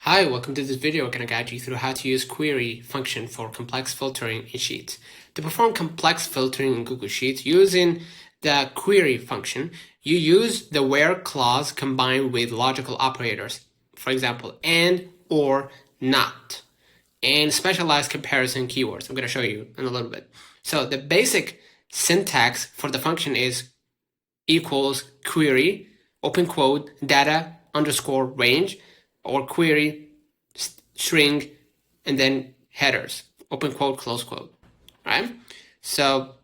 Hi, welcome to this video. We're going to guide you through how to use query function for complex filtering in Sheets. To perform complex filtering in Google Sheets using the query function, you use the where clause combined with logical operators, for example, and, or, not, and specialized comparison keywords. I'm going to show you in a little bit. So the basic syntax for the function is equals query, open quote, data underscore range, or query string, and then headers, open quote, close quote, right? So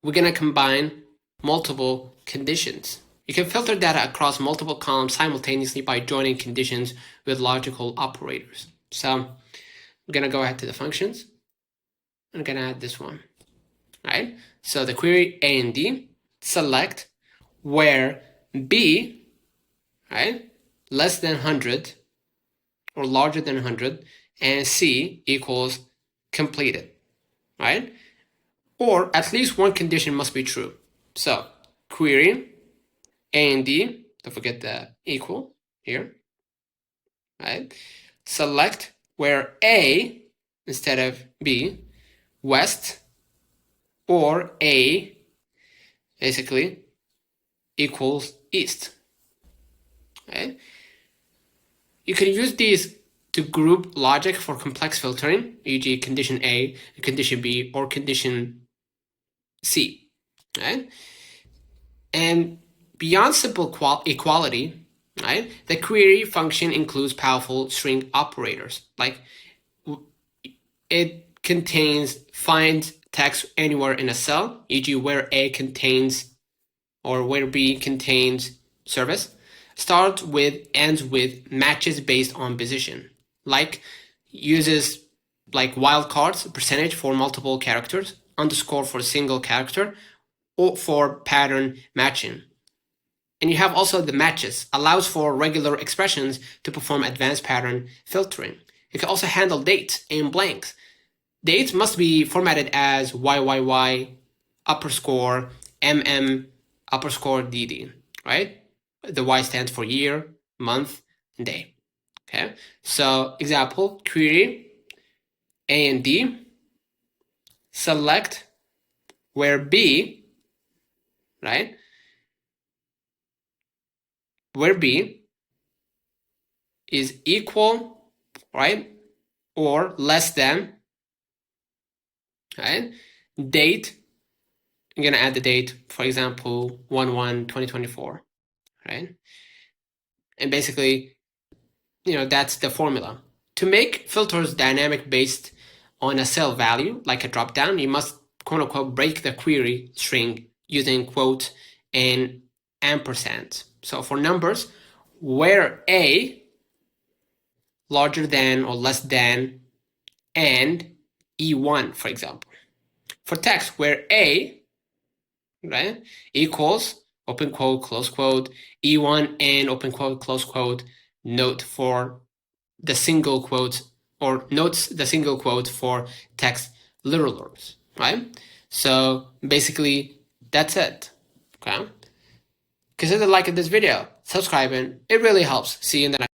we're going to combine multiple conditions. You can filter data across multiple columns simultaneously by joining conditions with logical operators. So I'm going to go ahead to the functions. I'm going to add this one, right? So the query A and D, select where B, right, less than 100 or larger than 100, and C equals completed, right? Or at least one condition must be true. So query A and D, don't forget the equal here, right? Select where A instead of B, west, or A basically equals east, right? You can use these to group logic for complex filtering, e.g. condition A, condition B, or condition C, right? And beyond simple equality, right, the query function includes powerful string operators. Like it contains find text anywhere in a cell, e.g. where A contains or where B contains service. Starts with, ends with, matches based on position. Like uses like wildcards, percentage for multiple characters, underscore for a single character, or for pattern matching. And you have also the matches, allows for regular expressions to perform advanced pattern filtering. You can also handle dates and blanks. Dates must be formatted as YYY upper score MM upper score DD, right? The Y stands for year, month, and day. Okay, so example, query A and D, select where B, right? Where B is equal, right? Or less than, right? Date, I'm gonna add the date, for example, 1/1/2024, right? And basically, that's the formula. To make filters dynamic based on a cell value, like a dropdown, you must quote unquote break the query string using quote and ampersand. So for numbers, where A larger than or less than and E1, for example. For text, where A, right, equals open quote, close quote, E1 and open quote, close quote, note for the single quote, or notes the single quote for text literals, right? So basically, that's it, okay? Consider liking this video, subscribing, it really helps. See you in the next